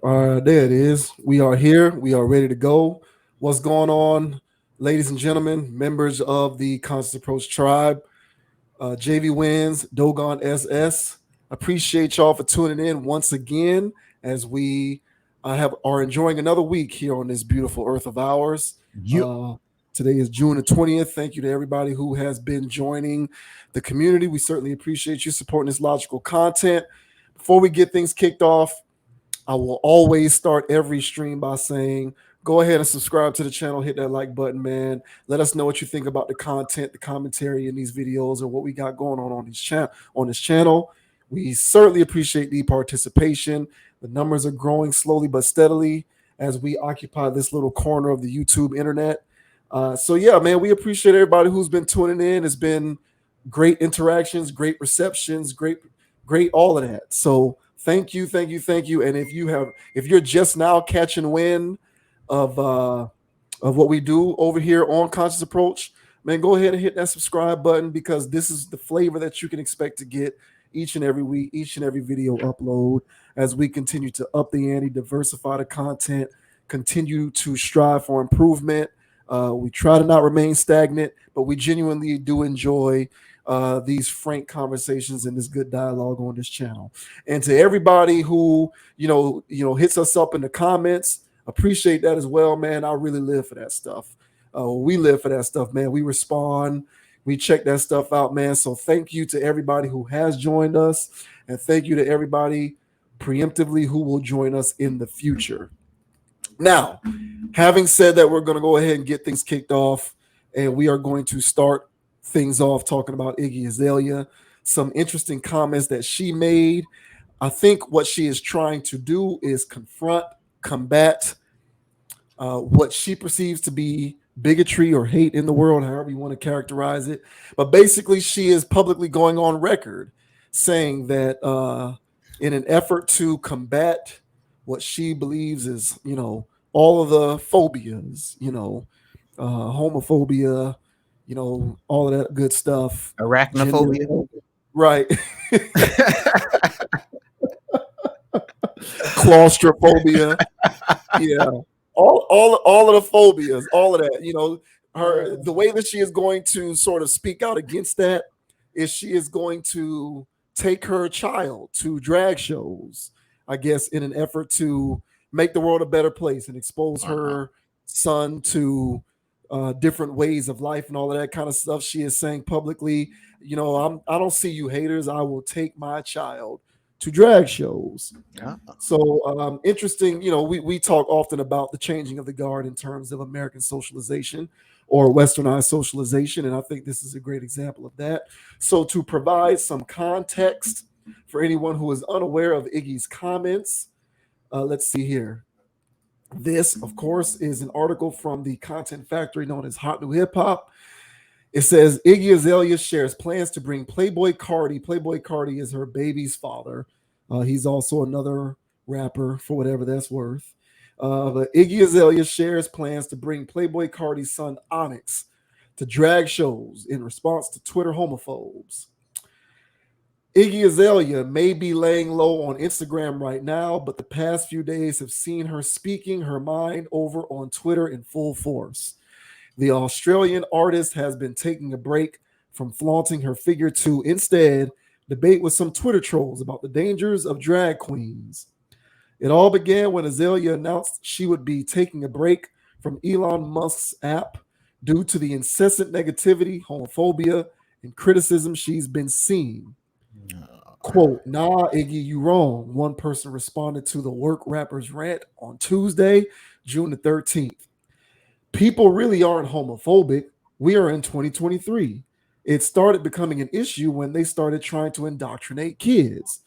There it is. We are here. We are ready to go. What's going on, ladies and gentlemen, members of the Constant Approach Tribe? JV Wins, Dogon SS. Appreciate y'all for tuning in once again as we are enjoying another week here on this beautiful earth of ours. Yep. Uh, Today is June the 20th. Thank you to everybody who has been joining the community. We certainly appreciate you supporting this logical content. Before we get things kicked off, I will always start every stream by saying, go ahead and subscribe to the channel, hit that like button, man. Let us know what you think about the content, the commentary in these videos, or what we got going on this channel. We certainly appreciate the participation. The numbers are growing slowly but steadily as we occupy this little corner of the YouTube internet. So yeah, man, we appreciate everybody who's been tuning in. It's been great interactions, great receptions, great all of that. So thank you, thank you, thank you. And if you're just now catching wind of what we do over here on Conscious Approach, man, go ahead and hit that subscribe button because this is the flavor that you can expect to get each and every week, each and every video upload as we continue to up the ante, diversify the content, continue to strive for improvement. We try to not remain stagnant, but we genuinely do enjoy these frank conversations and this good dialogue on this channel. And to everybody who hits us up in the comments, appreciate that as well, man. I really live for that stuff. We live for that stuff, man. We respond, we check that stuff out, man. So thank you to everybody who has joined us, and thank you to everybody preemptively who will join us in the future. Now, having said that, we're going to go ahead and get things kicked off, and we are going to start things off talking about Iggy Azalea, some interesting comments that she made. I think what she is trying to do is combat what she perceives to be bigotry or hate in the world, however you want to characterize it. But basically, she is publicly going on record saying that in an effort to combat what she believes is, all of the phobias, homophobia, all of that good stuff. Arachnophobia. Right. Claustrophobia. Yeah. All of the phobias, all of that, the way that she is going to sort of speak out against that is she is going to take her child to drag shows, I guess, in an effort to make the world a better place and expose her son to different ways of life and all of that kind of stuff. She is saying publicly, I don't see you haters. I will take my child to drag shows. So interesting, we talk often about the changing of the guard in terms of American socialization or westernized socialization, and I think this is a great example of that. So to provide some context for anyone who is unaware of Iggy's comments, let's see here. This, of course, is an article from the content factory known as Hot New Hip Hop. It says Iggy Azalea shares plans to bring Playboy Cardi. Playboy Cardi is her baby's father. He's also another rapper, for whatever that's worth. But Iggy Azalea shares plans to bring Playboy Cardi's son Onyx to drag shows in response to Twitter homophobes. Iggy Azalea may be laying low on Instagram right now, but the past few days have seen her speaking her mind over on Twitter in full force. The Australian artist has been taking a break from flaunting her figure to instead debate with some Twitter trolls about the dangers of drag queens. It all began when Azalea announced she would be taking a break from Elon Musk's app due to the incessant negativity, homophobia, and criticism she's been seeing. Quote, nah, Iggy, you wrong. One person responded to the work rapper's rant on Tuesday, June the 13th. People really aren't homophobic. We are in 2023. It started becoming an issue when they started trying to indoctrinate kids.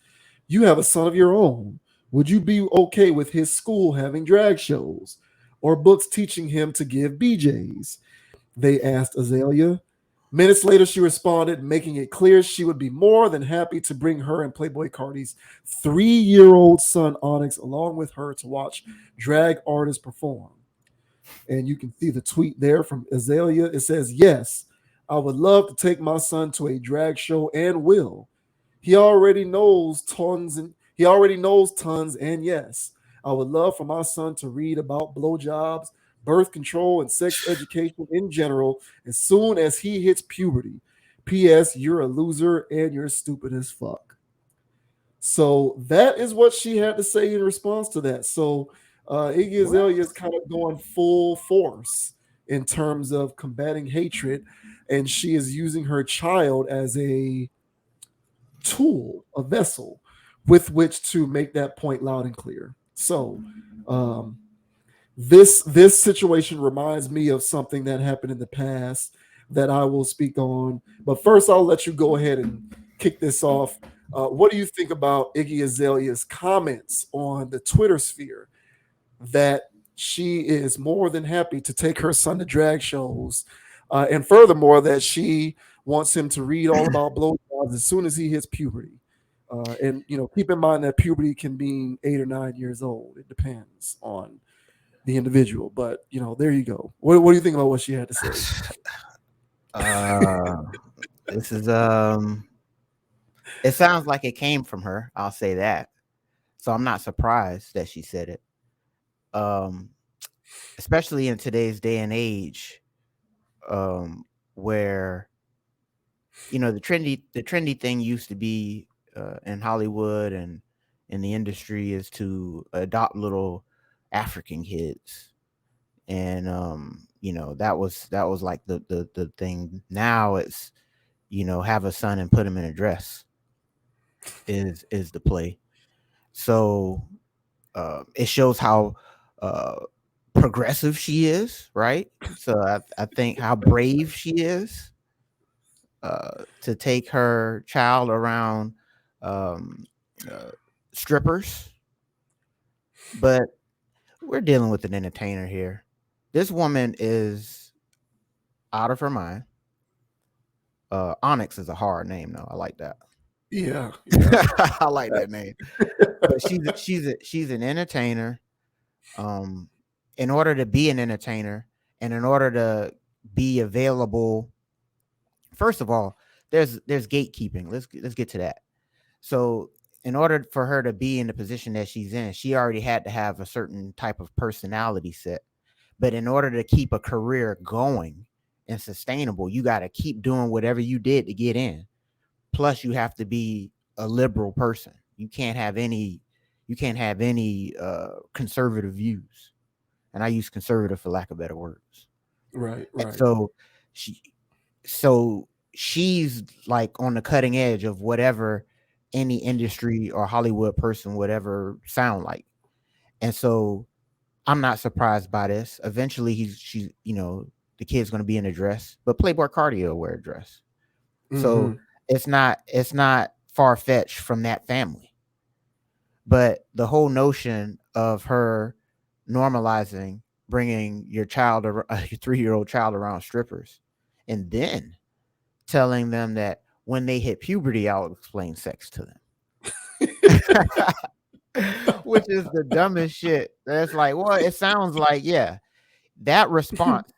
You have a son of your own. Would you be okay with his school having drag shows or books teaching him to give BJs? They asked Azalea. Minutes later, she responded, making it clear she would be more than happy to bring her and Playboy Cardi's 3-year-old son Onyx along with her to watch drag artists perform. And you can see the tweet there from Azalea. It says, yes, I would love to take my son to a drag show and will. He already knows tons and yes, I would love for my son to read about blowjobs, birth control, and sex education in general as soon as he hits puberty. P.S. You're a loser and you're stupid as fuck. So that is what she had to say in response to that. So Iggy What? Azalea is kind of going full force in terms of combating hatred, and she is using her child as a tool, a vessel with which to make that point loud and clear. So um, this situation reminds me of something that happened in the past that I will speak on. But first, I'll let you go ahead and kick this off. What do you think about Iggy Azalea's comments on the Twitter sphere that she is more than happy to take her son to drag shows, and furthermore, that she wants him to read all about blowjobs as soon as he hits puberty? And keep in mind that puberty can mean 8 or 9 years old. It depends on the individual. But there you go. What do you think about what she had to say? Uh, this is It sounds like it came from her. I'll say that. So I'm not surprised that she said it. Um, Especially in today's day and age, where the trendy thing used to be in Hollywood and in the industry is to adopt little African kids, and that was like the thing. Now it's have a son and put him in a dress is the play. So it shows how uh, progressive she is, right? So I think how brave she is to take her child around um, uh, strippers. But we're dealing with an entertainer here. This woman is out of her mind. Onyx is a hard name, though. I like that. Yeah, yeah. I like that name. But she's an entertainer. Um, in order to be an entertainer and in order to be available, first of all, there's gatekeeping. Let's get to that. So in order for her to be in the position that she's in, she already had to have a certain type of personality set. But in order to keep a career going and sustainable, you got to keep doing whatever you did to get in. Plus, you have to be a liberal person. You can't have any conservative views, and I use conservative for lack of better words. Right, And right, so she's like on the cutting edge of whatever any industry or Hollywood person would ever sound like. And so I'm not surprised by this. Eventually the kid's gonna be in a dress, but Playboy Cardi will wear a dress. So hmm it's not far fetched from that family. But the whole notion of her normalizing bringing your 3-year-old child around strippers, and then telling them that when they hit puberty, I'll explain sex to them. Which is the dumbest shit. That's like, well, it sounds like, yeah, that response,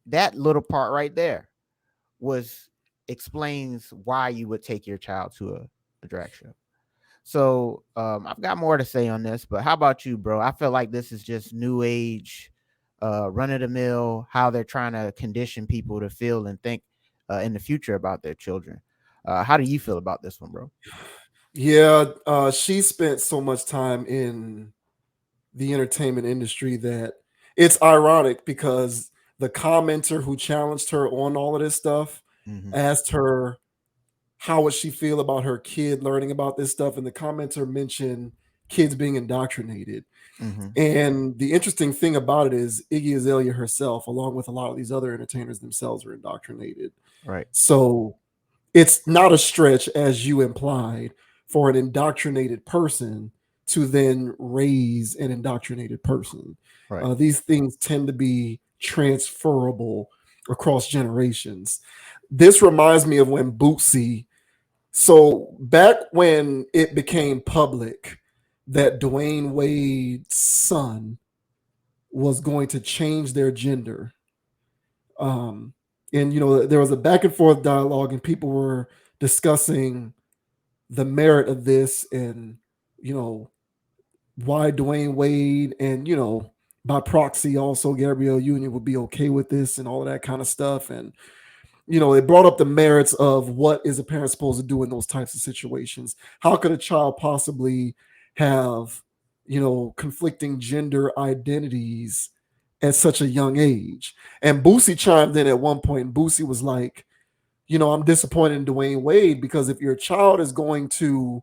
that little part right there was explains why you would take your child to a drag show. So I've got more to say on this, but how about you, bro? I feel like this is just new age, run of the mill, how they're trying to condition people to feel and think in the future about their children. How do you feel about this one, bro? yeah. She spent so much time in the entertainment industry that it's ironic because the commenter who challenged her on all of this stuff Mm-hmm. asked her how would she feel about her kid learning about this stuff, and the commenter mentioned kids being indoctrinated. Mm-hmm. And the interesting thing about it is Iggy Azalea herself, along with a lot of these other entertainers themselves, are indoctrinated. Right. So it's not a stretch, as you implied, for an indoctrinated person to then raise an indoctrinated person. Right. These things tend to be transferable across generations. This reminds me of when Bootsy, so back when it became public that Dwayne Wade's son was going to change their gender, um, and there was a back and forth dialogue, and people were discussing the merit of this, and you know why Dwayne Wade and, by proxy also Gabrielle Union would be okay with this and all of that kind of stuff. And, it brought up the merits of what is a parent supposed to do in those types of situations. How could a child possibly have, conflicting gender identities at such a young age? And Boosie chimed in at one point, and Boosie was like, I'm disappointed in Dwayne Wade, because if your child is going to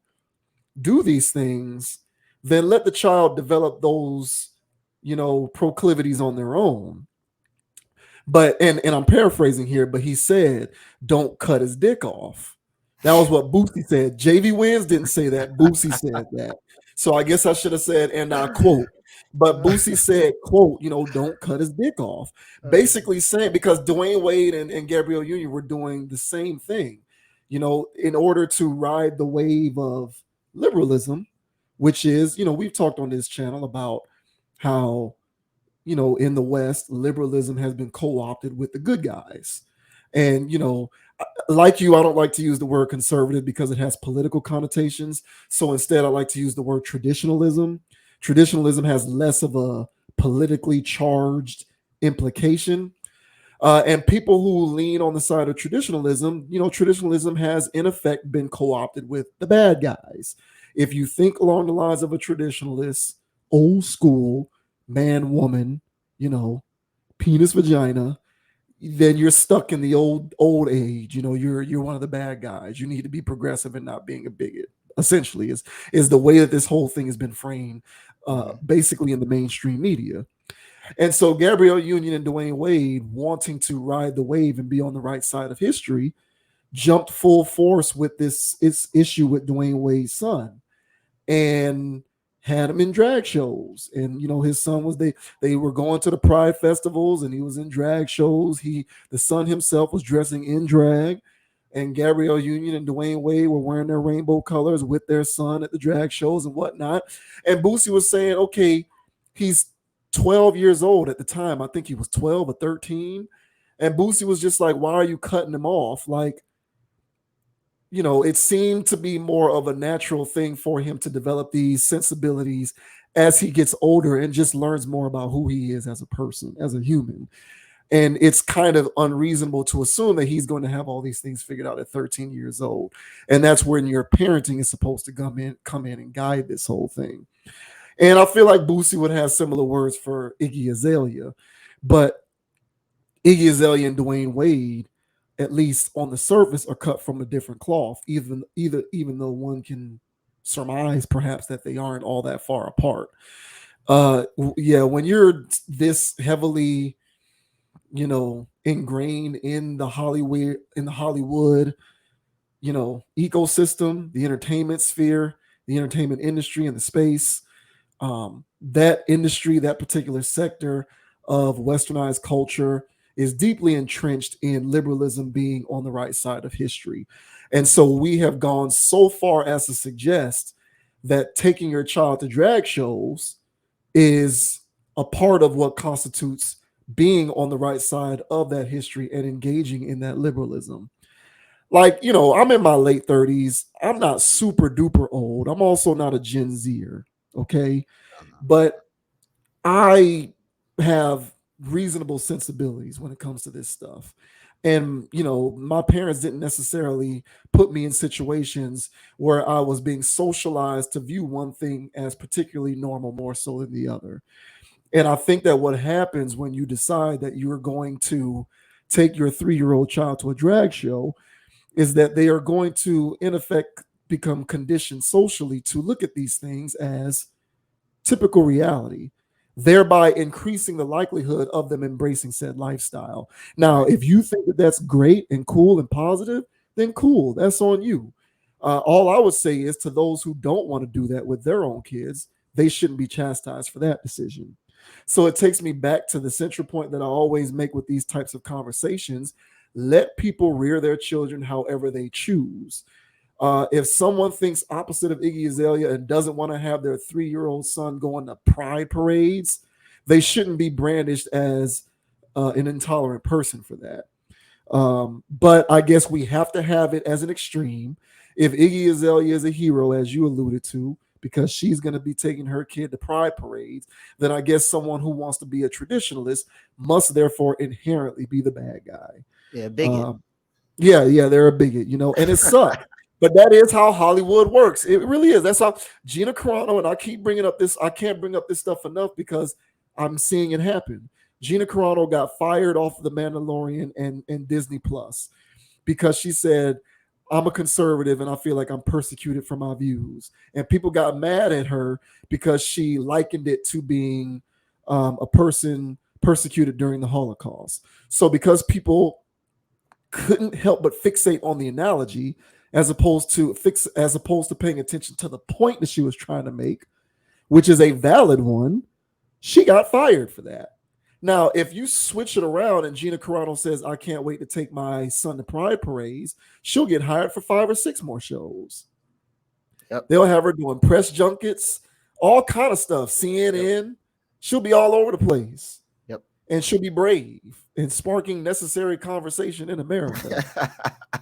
do these things, then let the child develop those, proclivities on their own. But and I'm paraphrasing here, but he said, "Don't cut his dick off." That was what Boosie said. JV Wins didn't say that. Boosie said that. So I guess I should have said, and I quote. But Boosie said, "quote Don't cut his dick off." Basically saying, because Dwayne Wade and Gabrielle Union were doing the same thing, in order to ride the wave of liberalism, which is, we've talked on this channel about how, in the West, liberalism has been co-opted with the good guys. And, like you, I don't like to use the word conservative because it has political connotations. So instead, I like to use the word traditionalism. Traditionalism has less of a politically charged implication. And people who lean on the side of traditionalism, traditionalism has in effect been co-opted with the bad guys. If you think along the lines of a traditionalist, old school, man, woman, penis, vagina, then you're stuck in the old age. You're one of the bad guys. You need to be progressive and not being a bigot. Essentially, is the way that this whole thing has been framed, basically in the mainstream media. And so Gabrielle Union and Dwayne Wade, wanting to ride the wave and be on the right side of history, jumped full force with this issue with Dwayne Wade's son, and had him in drag shows. And his son was, they were going to the pride festivals and he was in drag shows. The son himself was dressing in drag, and Gabrielle Union and Dwayne Wade were wearing their rainbow colors with their son at the drag shows and whatnot. And Boosie was saying, okay, he's 12 years old at the time. I think he was 12 or 13. And Boosie was just like, why are you cutting him off? Like, it seemed to be more of a natural thing for him to develop these sensibilities as he gets older and just learns more about who he is as a person, as a human. And it's kind of unreasonable to assume that he's going to have all these things figured out at 13 years old. And that's when your parenting is supposed to come in and guide this whole thing. And I feel like Boosie would have similar words for Iggy Azalea. But Iggy Azalea and Dwayne Wade, at least on the surface, are cut from a different cloth, even though one can surmise perhaps that they aren't all that far apart. Yeah, when you're this heavily, ingrained in the Hollywood, ecosystem, the entertainment sphere, the entertainment industry, and the space, that industry, that particular sector of westernized culture is deeply entrenched in liberalism being on the right side of history. And so we have gone so far as to suggest that taking your child to drag shows is a part of what constitutes being on the right side of that history and engaging in that liberalism. Like, I'm in my late 30s. I'm not super duper old. I'm also not a Gen Zer. Okay. But I have reasonable sensibilities when it comes to this stuff. And, my parents didn't necessarily put me in situations where I was being socialized to view one thing as particularly normal more so than the other. And I think that what happens when you decide that you're going to take your 3-year-old child to a drag show is that they are going to, in effect, become conditioned socially to look at these things as typical reality, thereby increasing the likelihood of them embracing said lifestyle. Now, if you think that that's great and cool and positive, then cool, that's on you. All I would say is, to those who don't want to do that with their own kids, they shouldn't be chastised for that decision. So it takes me back to the central point that I always make with these types of conversations. Let people rear their children however they choose. If someone thinks opposite of Iggy Azalea and doesn't want to have their 3-year-old son going to pride parades, they shouldn't be brandished as an intolerant person for that. But I guess we have to have it as an extreme. If Iggy Azalea is a hero, as you alluded to, because she's going to be taking her kid to pride parades, then I guess someone who wants to be a traditionalist must therefore inherently be the bad guy. Yeah, bigot. Um, yeah, they're a bigot, and it sucks. But that is how Hollywood works. It really is. That's how Gina Carano, and I keep bringing up this, I can't bring up this stuff enough because I'm seeing it happen. Gina Carano got fired off of The Mandalorian and Disney Plus because she said, I'm a conservative and I feel like I'm persecuted for my views. And people got mad at her because she likened it to being a person persecuted during the Holocaust. So because people couldn't help but fixate on the analogy as opposed to paying attention to the point that she was trying to make, which is a valid one, she got fired for that. Now, if you switch it around and Gina Carano says, I can't wait to take my son to pride parades, she'll get hired for 5 or 6 more shows. Yep. They'll have her doing press junkets, all kind of stuff, CNN. Yep. She'll be all over the place. Yep. And she'll be brave and sparking necessary conversation in America.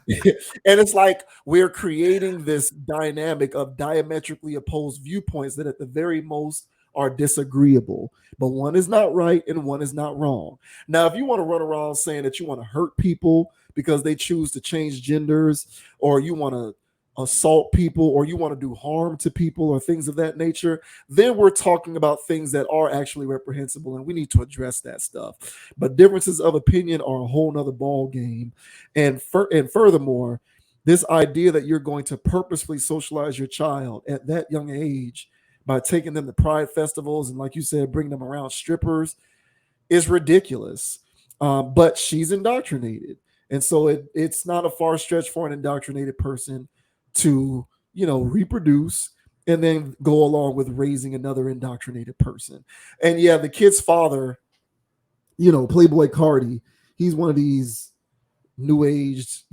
And it's like we're creating this dynamic of diametrically opposed viewpoints that at the very most are disagreeable, but one is not right and one is not wrong. Now, if you want to run around saying that you want to hurt people because they choose to change genders, or you want to assault people, or you want to do harm to people, or things of that nature, then we're talking about things that are actually reprehensible, and we need to address that stuff. But differences of opinion are a whole nother ball game. And furthermore, this idea that you're going to purposefully socialize your child at that young age by taking them to pride festivals and, like you said, bring them around strippers is ridiculous. But she's indoctrinated. And so it's not a far stretch for an indoctrinated person to, reproduce and then go along with raising another indoctrinated person. And yeah, the kid's father, Playboy Cardi, he's one of these new aged,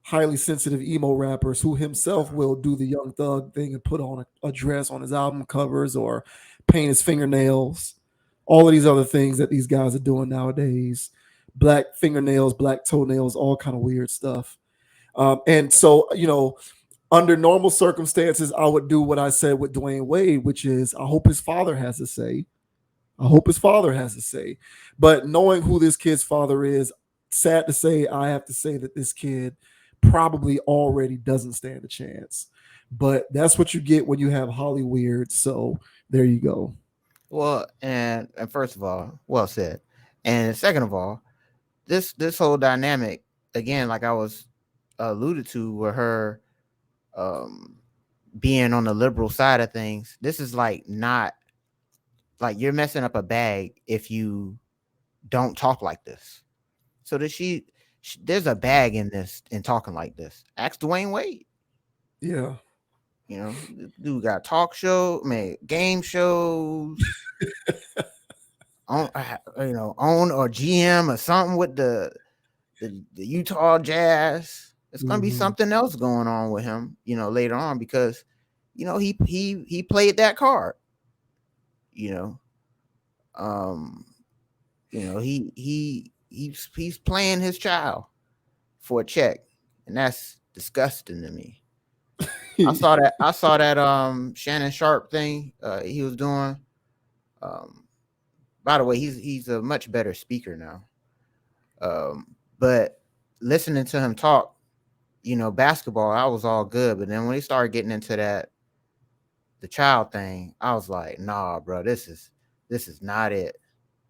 highly sensitive emo rappers who himself will do the Young Thug thing and put on a dress on his album covers or paint his fingernails. All of these other things that these guys are doing nowadays. Black fingernails, black toenails, all kind of weird stuff. And so, under normal circumstances, I would do what I said with Dwayne Wade, which is I hope his father has a say. I hope his father has a say. But knowing who this kid's father is, sad to say, I have to say that this kid probably already doesn't stand a chance. But that's what you get when you have Hollyweird. So there you go. Well, and first of all, well said. And second of all, this whole dynamic, again, like I was alluded to, with her being on the liberal side of things, this is like not like you're messing up a bag if you don't talk like this. So that there's a bag in this in talking like this. Ask Dwayne Wade. Yeah. Dude got talk show, man, game shows, on own or GM or something with the Utah Jazz. It's gonna be something else going on with him, later on, because he played that card. He's playing his child for a check, and that's disgusting to me. I saw that Shannon Sharp thing he was doing. By the way, he's a much better speaker now. But listening to him talk, basketball, I was all good. But then when he started getting into the child thing, I was like, nah, bro, this is not it.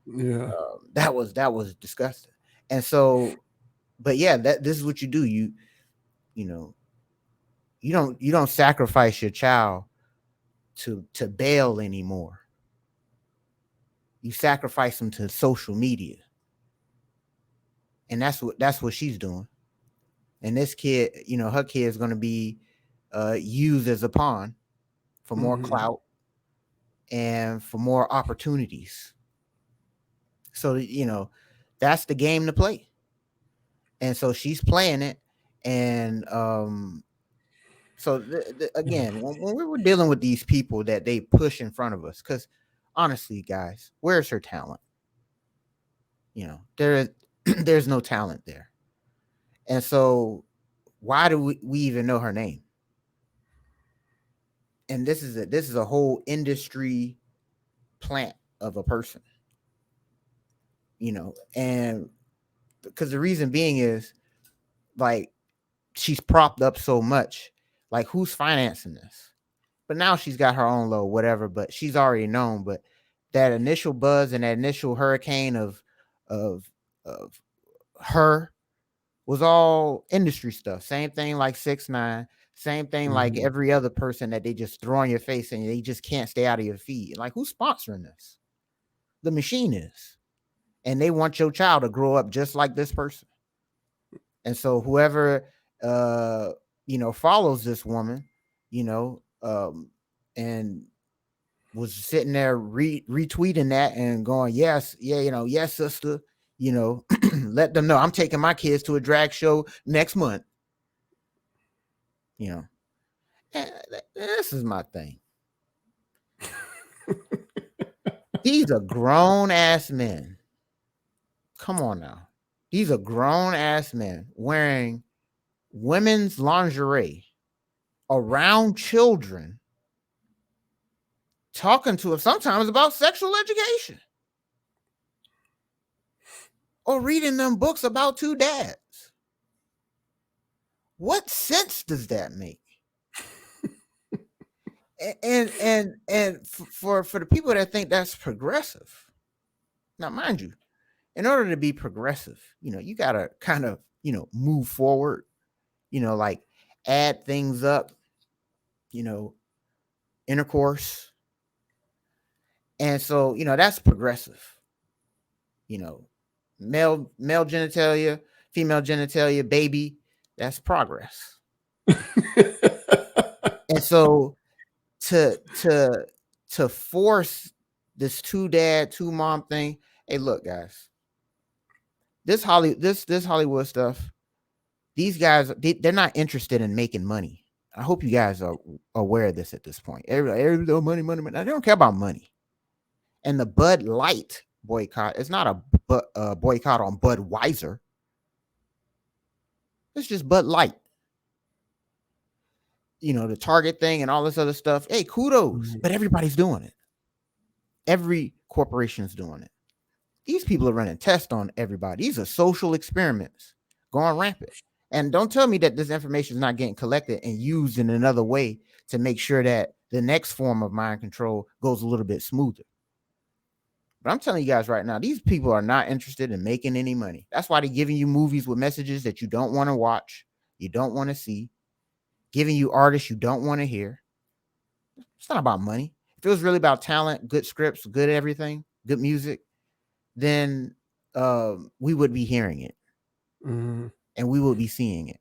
Yeah. That was disgusting. And so, but yeah, this is what you do. You don't sacrifice your child to bail anymore. You sacrifice them to social media. And that's what she's doing. And this kid, her kid is going to be used as a pawn for more clout and for more opportunities. So, that's the game to play. And so she's playing it. And so again, when we were dealing with these people that they push in front of us, because honestly, guys, where's her talent? There's no talent there. And so why do we even know her name? And this is a whole industry plant of a person, and because the reason being is like she's propped up so much. Like, who's financing this? But now she's got her own low, whatever. But she's already known. But that initial buzz and that initial hurricane of of her was all industry stuff. Same thing like 6ix9ine. Same thing like Mhm. every other person that they just throw in your face and they just can't stay out of your feed. Like, who's sponsoring this? The machine is, and they want your child to grow up just like this person. And so whoever uh follows this woman, you know, and was sitting there retweeting that and going, yes, yeah, yes, sister, let them know I'm taking my kids to a drag show next month. You know, this is my thing. These are grown ass men. Come on now. These are grown ass men wearing women's lingerie around children, talking to them sometimes about sexual education or reading them books about two dads. What sense does that make? And for the people that think that's progressive, now mind you, in order to be progressive, you gotta kind of move forward, like add things up, you know, intercourse, and so that's progressive. You know, male genitalia, female genitalia, baby, that's progress. And so to force this two dad, two mom thing, hey, look, guys, this Hollywood stuff, these guys, they're not interested in making money. I hope you guys are aware of this at this point. Everybody, oh, money, money, money. They don't care about money. And the Bud Light boycott is not a boycott on Budweiser. It's just Bud Light. The Target thing and all this other stuff. Hey, kudos. Mhm. But everybody's doing it. Every corporation is doing it. These people are running tests on everybody. These are social experiments going rampant. And don't tell me that this information is not getting collected and used in another way to make sure that the next form of mind control goes a little bit smoother. But I'm telling you guys right now, these people are not interested in making any money. That's why they're giving you movies with messages that you don't want to watch, you don't want to see, giving you artists you don't want to hear. It's not about money. If it was really about talent, good scripts, good everything, good music, then we would be hearing it Mhm. and we would be seeing it.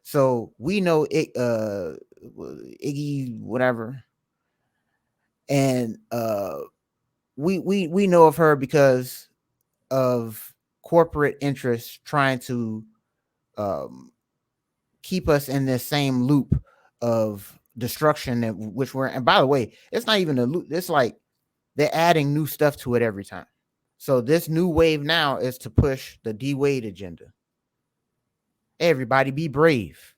So we know it, Iggy, whatever, and we know of her because of corporate interests trying to um, keep us in this same loop of destruction that which we're. And by the way, it's not even a loop. It's like they're adding new stuff to it every time. So this new wave now is to push the D Wade agenda. Everybody be brave,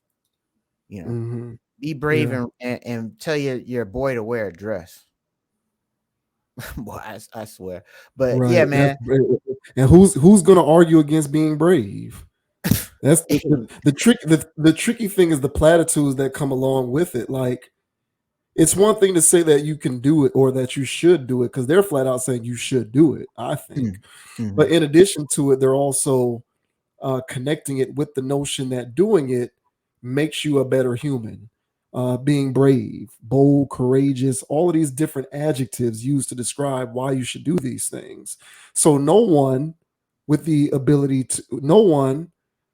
you know, Mhm. be brave Yeah. and tell your boy to wear a dress. Boy, I swear. But yeah, Right. That's man. and who's gonna argue against being brave? That's the trick. The tricky thing is the platitudes that come along with it. Like, it's one thing to say that you can do it or that you should do it because they're flat out saying you should do it, I think. Mm-hmm. But in addition to it, they're also connecting it with the notion that doing it makes you a better human. Being brave, bold, courageous, all of these different adjectives used to describe why you should do these things. So no one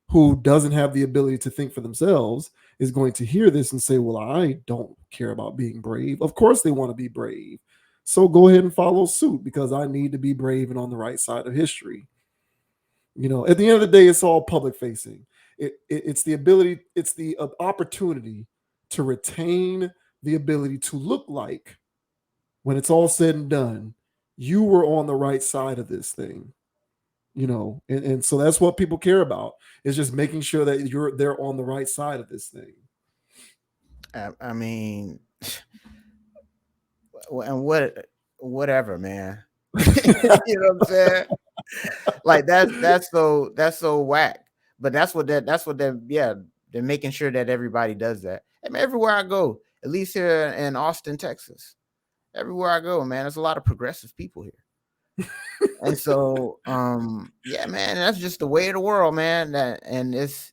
who doesn't have the ability to think for themselves is going to hear this and say, well, I don't care about being brave. Of course they want to be brave. So go ahead and follow suit because I need to be brave and on the right side of history. At the end of the day, it's all public facing. It's the ability, it's the opportunity to retain the ability to look like, when it's all said and done, you were on the right side of this thing. And so that's what people care about, is just making sure that they're on the right side of this thing. I mean, and whatever, man. You know what I'm saying? Like that's so whack. But that's what yeah, they're making sure that everybody does that. I mean, everywhere I go, at least here in Austin, Texas, everywhere I go, man, there's a lot of progressive people here. And so yeah, man, that's just the way of the world, man. And it's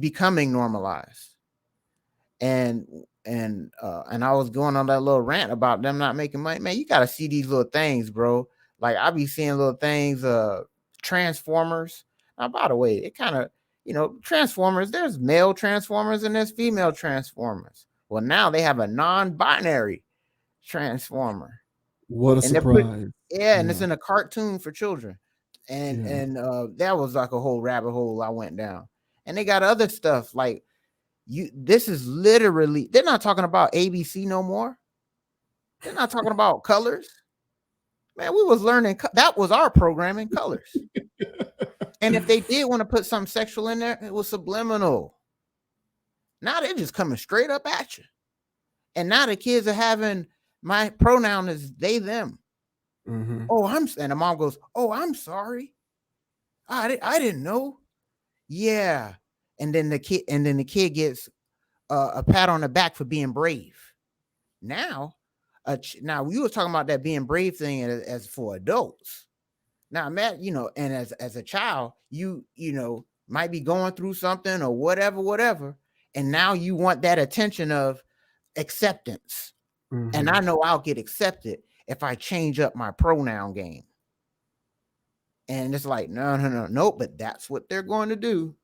becoming normalized. And and I was going on that little rant about them not making money. Man, you gotta see these little things, bro. Like I be seeing little things, Transformers. Now, by the way, it kind of, Transformers, there's male Transformers and there's female Transformers. Well, now they have a non-binary Transformer. What a And they're put surprise. Yeah, and it's Yeah. in a cartoon for children. Yeah. And that was like a whole rabbit hole I went down. And they got other stuff like, this is literally, they're not talking about ABC no more. They're not talking about colors. Man, we was learning, that was our programming, colors. And if they did want to put something sexual in there, it was subliminal. Now they're just coming straight up at you. And now the kids are having, my pronoun is they, them. Mm-hmm. Oh, and the mom goes, oh, I'm sorry. I didn't know. Yeah. And then the kid gets a pat on the back for being brave. Now, now you were talking about that being brave thing as for adults. Now, Matt, and as a child, you might be going through something or whatever, and now you want that attention of acceptance. And Mm-hmm. I know I'll get accepted if I change up my pronoun game. And it's like, no, no, no, no, but that's what they're going to do.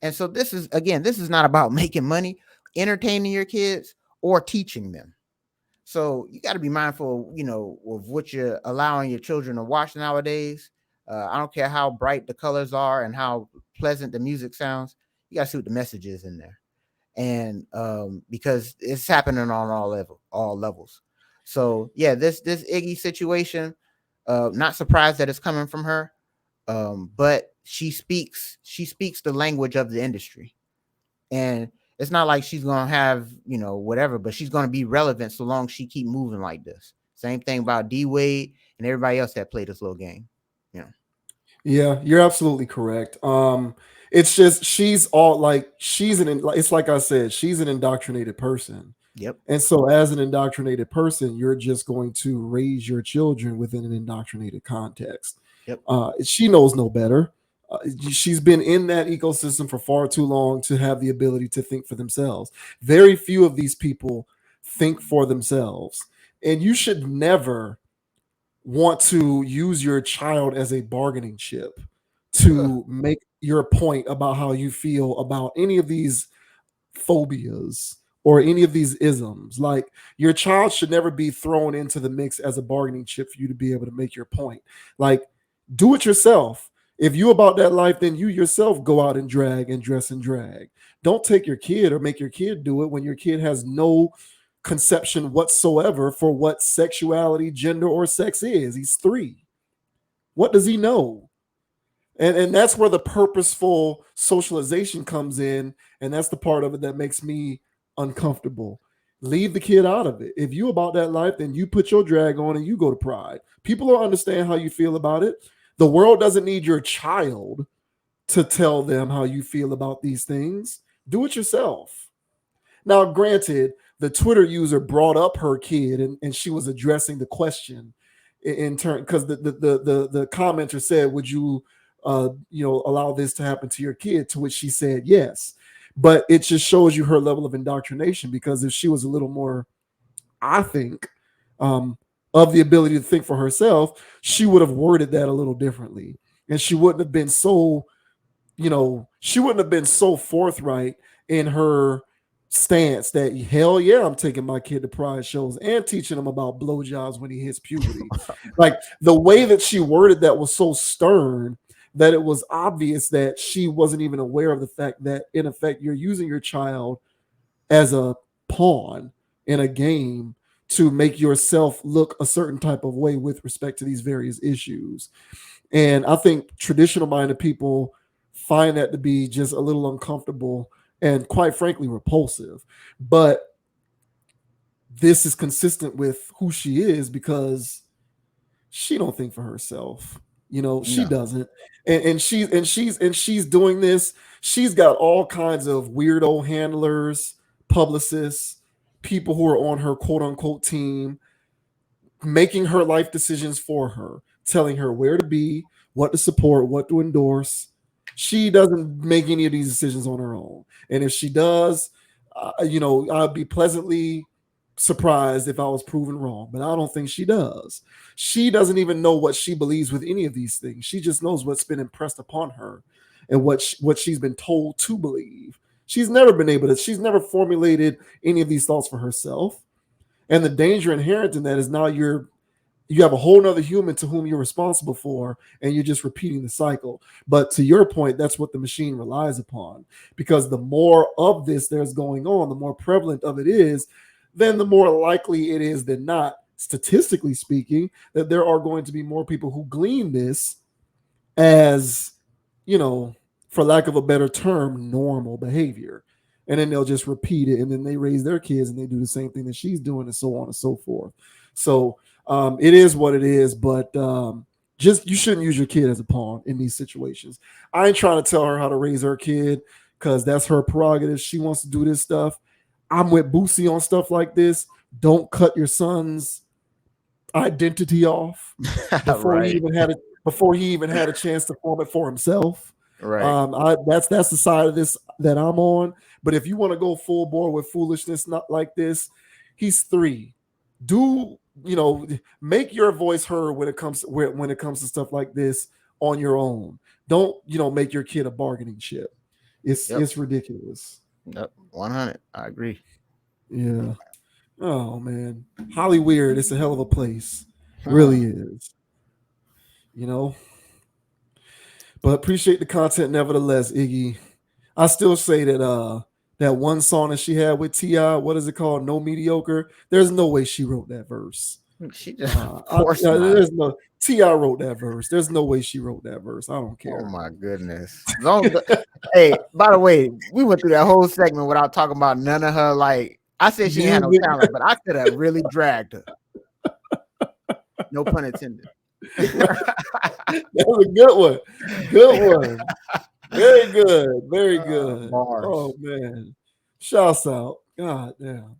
And so this is not about making money, entertaining your kids, or teaching them. So you got to be mindful, of what you're allowing your children to watch nowadays. I don't care how bright the colors are and how pleasant the music sounds. You got to see what the message is in there, and because it's happening on all levels. So yeah, this Iggy situation, not surprised that it's coming from her, but she speaks the language of the industry, and it's not like she's gonna have whatever, but she's gonna be relevant so long as she keep moving like this. Same thing about D Wade and everybody else that played this little game. Yeah. Yeah, you're absolutely correct. It's just she's all like it's like I said, she's an indoctrinated person. Yep. And so as an indoctrinated person, you're just going to raise your children within an indoctrinated context. Yep. She knows no better. She's been in that ecosystem for far too long to have the ability to think for themselves. Very few of these people think for themselves. And you should never want to use your child as a bargaining chip to make your point about how you feel about any of these phobias or any of these isms. Like your child should never be thrown into the mix as a bargaining chip for you to be able to make your point. Like do it yourself. If you about that life, then you yourself go out and drag and dress and drag. Don't take your kid or make your kid do it when your kid has no conception whatsoever for what sexuality, gender, or sex is. He's 3. What does he know? And that's where the purposeful socialization comes in, and that's the part of it that makes me uncomfortable. Leave the kid out of it. If you about that life, then you put your drag on and you go to Pride. People don't understand how you feel about it. The world doesn't need your child to tell them how you feel about these things. Do it yourself. Now, granted, the Twitter user brought up her kid and she was addressing the question in turn because the commenter said, "Would you, allow this to happen to your kid?" To which she said, "Yes." But it just shows you her level of indoctrination because if she was a little more, I think, um, of the ability to think for herself, she would have worded that a little differently, and she wouldn't have been so she wouldn't have been so forthright in her stance that hell yeah, I'm taking my kid to pride shows and teaching him about blowjobs when he hits puberty. Like the way that she worded that was so stern that it was obvious that she wasn't even aware of the fact that in effect you're using your child as a pawn in a game to make yourself look a certain type of way with respect to these various issues. And I think traditional minded people find that to be just a little uncomfortable and quite frankly repulsive. But this is consistent with who she is because she don't think for herself. She No. doesn't. And she's doing this. She's got all kinds of weirdo handlers, publicists, people who are on her quote unquote team, making her life decisions for her, telling her where to be, what to support, what to endorse. She doesn't make any of these decisions on her own. And if she does, I'd be pleasantly surprised if I was proven wrong, but I don't think she does. She doesn't even know what she believes with any of these things. She just knows what's been impressed upon her and what she's been told to believe. She's never formulated any of these thoughts for herself. And the danger inherent in that is now you have a whole nother human to whom you're responsible for, and you're just repeating the cycle. But to your point, that's what the machine relies upon, because the more of this there's going on, the more prevalent of it is, then the more likely it is than not, statistically speaking, that there are going to be more people who glean this as, for lack of a better term, normal behavior. And then they'll just repeat it, and then they raise their kids and they do the same thing that she's doing, and so on and so forth. So it is what it is, but just you shouldn't use your kid as a pawn in these situations. I ain't trying to tell her how to raise her kid because that's her prerogative. She wants to do this stuff. I'm with Boosie on stuff like this. Don't cut your son's identity off before Right. he even had a chance to form it for himself. Right. That's the side of this that I'm on. But if you want to go full bore with foolishness, not like this, he's 3. Do make your voice heard when it comes to stuff like this on your own. Don't make your kid a bargaining chip. Yep. It's ridiculous. Yep. 100. I agree. Yeah. Oh man, Hollyweird. It's a hell of a place. It really is. But appreciate the content nevertheless, Iggy. I still say that one song that she had with T.I., what is it called? No Mediocre. There's no way she wrote that verse. She just, of course not. There's no T.I. wrote that verse. There's no way she wrote that verse. I don't care. Oh my goodness. Hey, by the way, we went through that whole segment without talking about none of her. Like, I said she had no talent, but I could have really dragged her. No pun intended. That was a good one. Good one. Very good. Very good. Bars. Oh man. Shouts out. God damn.